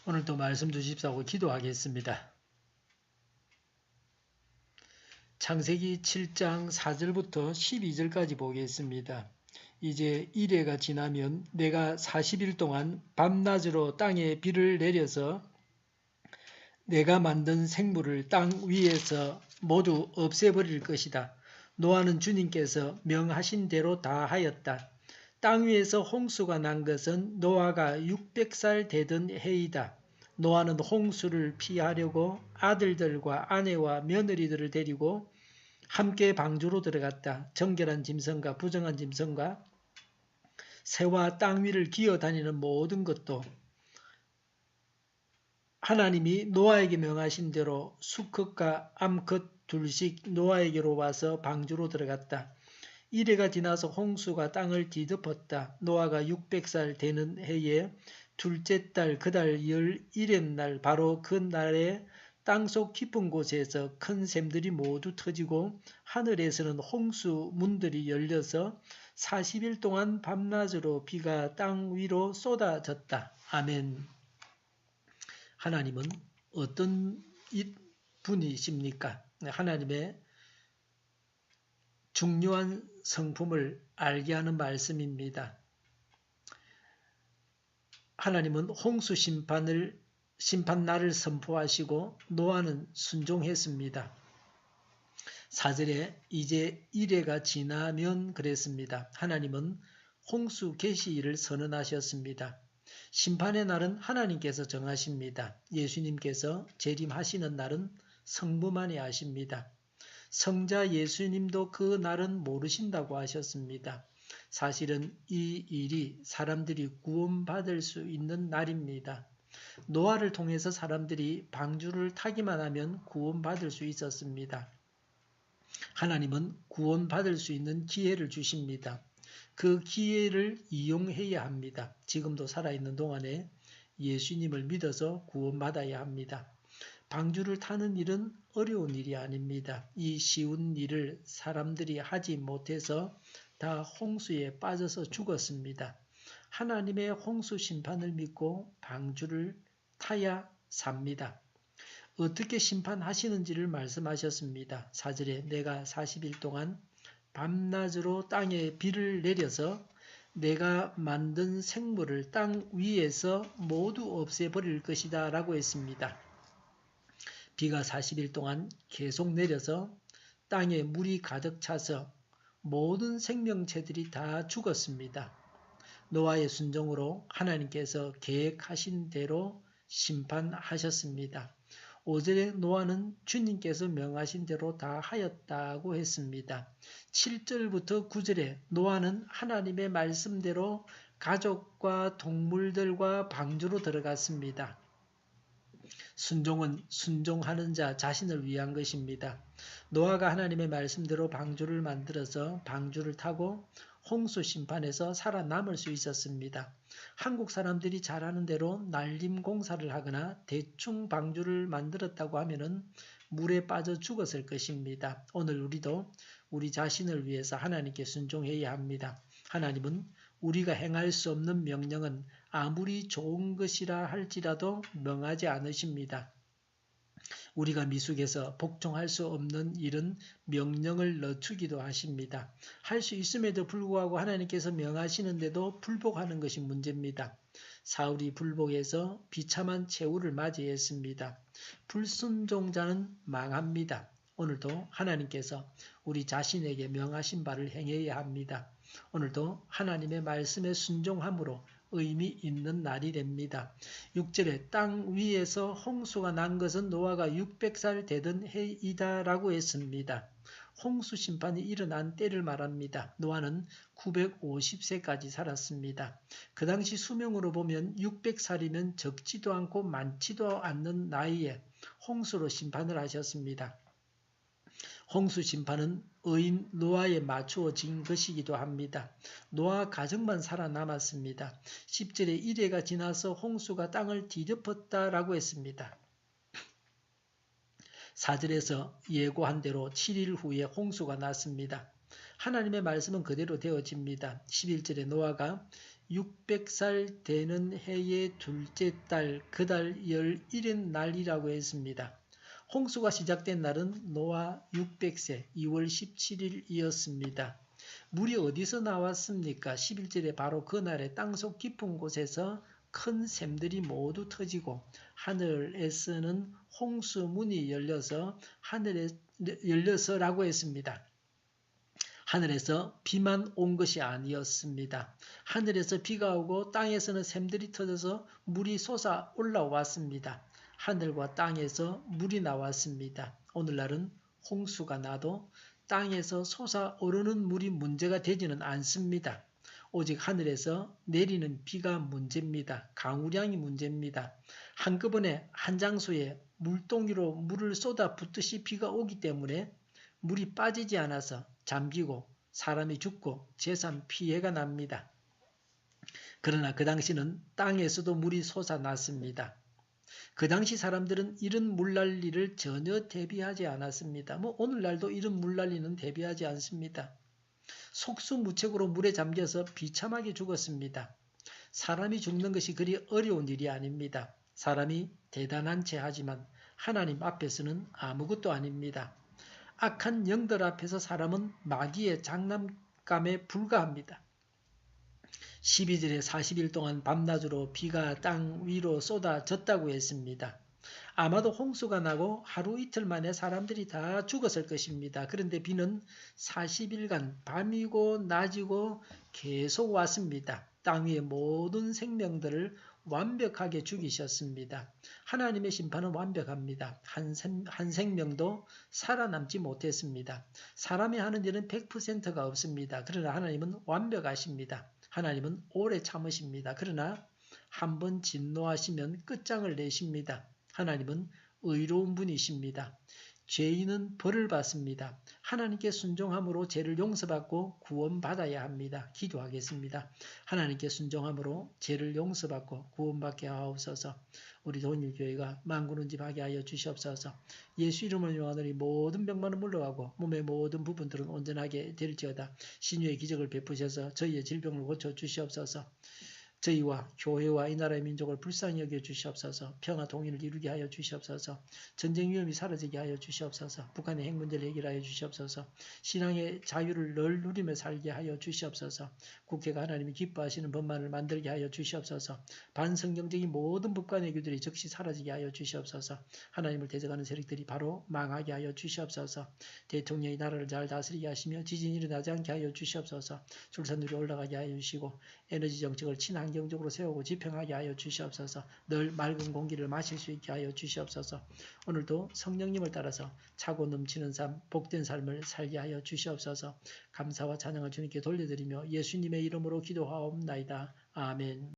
오늘도 말씀 주십사고 기도하겠습니다. 창세기 7장 4절부터 12절까지 보겠습니다. 이제 이래가 지나면 내가 40일 동안 밤낮으로 땅에 비를 내려서 내가 만든 생물을 땅 위에서 모두 없애버릴 것이다. 노아는 주님께서 명하신 대로 다 하였다. 땅 위에서 홍수가 난 것은 노아가 600살 되던 해이다. 노아는 홍수를 피하려고 아들들과 아내와 며느리들을 데리고 함께 방주로 들어갔다. 정결한 짐승과 부정한 짐승과 새와 땅 위를 기어다니는 모든 것도 하나님이 노아에게 명하신 대로 수컷과 암컷 둘씩 노아에게로 와서 방주로 들어갔다. 이래가 지나서 홍수가 땅을 뒤덮었다. 노아가 600살 되는 해에 둘째 달 그 달 11의 날 바로 그 날에 땅속 깊은 곳에서 큰 샘들이 모두 터지고 하늘에서는 홍수 문들이 열려서 40일 동안 밤낮으로 비가 땅 위로 쏟아졌다. 아멘. 하나님은 어떤 분이십니까? 하나님의 중요한 성품을 알게 하는 말씀입니다. 하나님은 홍수 심판날을 선포하시고 노아는 순종했습니다. 4절에 이제 이래가 지나면 그랬습니다. 하나님은 홍수 계시일을 선언하셨습니다. 심판의 날은 하나님께서 정하십니다. 예수님께서 재림하시는 날은 성부만이 아십니다. 성자 예수님도 그 날은 모르신다고 하셨습니다. 사실은 이 일이 사람들이 구원받을 수 있는 날입니다. 노아를 통해서 사람들이 방주를 타기만 하면 구원받을 수 있었습니다. 하나님은 구원받을 수 있는 기회를 주십니다. 그 기회를 이용해야 합니다. 지금도 살아있는 동안에 예수님을 믿어서 구원받아야 합니다. 방주를 타는 일은 어려운 일이 아닙니다. 이 쉬운 일을 사람들이 하지 못해서 다 홍수에 빠져서 죽었습니다. 하나님의 홍수 심판을 믿고 방주를 타야 삽니다. 어떻게 심판하시는지를 말씀하셨습니다. 4절에 내가 40일 동안 밤낮으로 땅에 비를 내려서 내가 만든 생물을 땅 위에서 모두 없애버릴 것이다 라고 했습니다. 비가 40일 동안 계속 내려서 땅에 물이 가득 차서 모든 생명체들이 다 죽었습니다. 노아의 순종으로 하나님께서 계획하신 대로 심판하셨습니다. 5절에 노아는 주님께서 명하신 대로 다 하였다고 했습니다. 7절부터 9절에 노아는 하나님의 말씀대로 가족과 동물들과 방주로 들어갔습니다. 순종은 순종하는 자 자신을 위한 것입니다. 노아가 하나님의 말씀대로 방주를 만들어서 방주를 타고 홍수 심판에서 살아남을 수 있었습니다. 한국 사람들이 잘하는 대로 날림 공사를 하거나 대충 방주를 만들었다고 하면은 물에 빠져 죽었을 것입니다. 오늘 우리도 우리 자신을 위해서 하나님께 순종해야 합니다. 하나님은 우리가 행할 수 없는 명령은 아무리 좋은 것이라 할지라도 명하지 않으십니다. 우리가 미숙해서 복종할 수 없는 일은 명령을 늦추기도 하십니다. 할 수 있음에도 불구하고 하나님께서 명하시는데도 불복하는 것이 문제입니다. 사울이 불복해서 비참한 최후를 맞이했습니다. 불순종자는 망합니다. 오늘도 하나님께서 우리 자신에게 명하신 바를 행해야 합니다. 오늘도 하나님의 말씀에 순종함으로 의미 있는 날이 됩니다. 6절에 땅 위에서 홍수가 난 것은 노아가 600살 되던 해이다 라고 했습니다. 홍수 심판이 일어난 때를 말합니다. 노아는 950세까지 살았습니다. 그 당시 수명으로 보면 600살이면 적지도 않고 많지도 않는 나이에 홍수로 심판을 하셨습니다. 홍수 심판은 의인 노아에 맞추어진 것이기도 합니다. 노아 가정만 살아남았습니다. 10절에 이래가 지나서 홍수가 땅을 뒤덮었다라고 했습니다. 4절에서 예고한 대로 7일 후에 홍수가 났습니다. 하나님의 말씀은 그대로 되어집니다. 11절에 노아가 600살 되는 해의 둘째 달, 그 달 11의 날이라고 했습니다. 홍수가 시작된 날은 노아 600세 2월 17일이었습니다. 물이 어디서 나왔습니까? 11절에 바로 그날에 땅속 깊은 곳에서 큰 샘들이 모두 터지고 하늘에서는 홍수문이 열려서라고 했습니다. 하늘에서 비만 온 것이 아니었습니다. 하늘에서 비가 오고 땅에서는 샘들이 터져서 물이 솟아 올라왔습니다. 하늘과 땅에서 물이 나왔습니다. 오늘날은 홍수가 나도 땅에서 솟아오르는 물이 문제가 되지는 않습니다. 오직 하늘에서 내리는 비가 문제입니다. 강우량이 문제입니다. 한꺼번에 한 장소에 물동이로 물을 쏟아붓듯이 비가 오기 때문에 물이 빠지지 않아서 잠기고 사람이 죽고 재산 피해가 납니다. 그러나 그 당시는 땅에서도 물이 솟아났습니다. 그 당시 사람들은 이런 물난리를 전혀 대비하지 않았습니다. 오늘날도 이런 물난리는 대비하지 않습니다. 속수무책으로 물에 잠겨서 비참하게 죽었습니다. 사람이 죽는 것이 그리 어려운 일이 아닙니다. 사람이 대단한 채 하지만 하나님 앞에서는 아무것도 아닙니다. 악한 영들 앞에서 사람은 마귀의 장난감에 불과합니다. 12절에 40일 동안 밤낮으로 비가 땅 위로 쏟아졌다고 했습니다. 아마도 홍수가 나고 하루 이틀 만에 사람들이 다 죽었을 것입니다. 그런데 비는 40일간 밤이고 낮이고 계속 왔습니다. 땅 위의 모든 생명들을 완벽하게 죽이셨습니다. 하나님의 심판은 완벽합니다. 한 생명도 살아남지 못했습니다. 사람이 하는 일은 100%가 없습니다. 그러나 하나님은 완벽하십니다. 하나님은 오래 참으십니다. 그러나 한번 진노하시면 끝장을 내십니다. 하나님은 의로운 분이십니다. 죄인은 벌을 받습니다. 하나님께 순종함으로 죄를 용서받고 구원받아야 합니다. 기도하겠습니다. 하나님께 순종함으로 죄를 용서받고 구원받게 하옵소서. 우리 도인교회가 만군은집하게 하여 주시옵소서. 예수 이름을 영하노니 모든 병만은 물러가고 몸의 모든 부분들은 온전하게 될지어다. 신유의 기적을 베푸셔서 저희의 질병을 고쳐 주시옵소서. 저희와 교회와 이 나라의 민족을 불쌍히 여겨 주시옵소서. 평화 통일을 이루게 하여 주시옵소서. 전쟁 위험이 사라지게 하여 주시옵소서. 북한의 핵 문제를 해결하여 주시옵소서. 신앙의 자유를 늘 누리며 살게 하여 주시옵소서. 국회가 하나님이 기뻐하시는 법만을 만들게 하여 주시옵소서. 반성경적인 모든 법과 내규들이 즉시 사라지게 하여 주시옵소서. 하나님을 대적하는 세력들이 바로 망하게 하여 주시옵소서. 대통령이 나라를 잘 다스리게 하시며 지진이 일어나지 않게 하여 주시옵소서. 출산율이 올라가게 하여 주시고 에너지 정책을 친환경적으로 세우고 지평하게 하여 주시옵소서. 늘 맑은 공기를 마실 수 있게 하여 주시옵소서. 오늘도 성령님을 따라서 차고 넘치는 삶, 복된 삶을 살게 하여 주시옵소서. 감사와 찬양을 주님께 돌려드리며 예수님의 이름으로 기도하옵나이다. 아멘.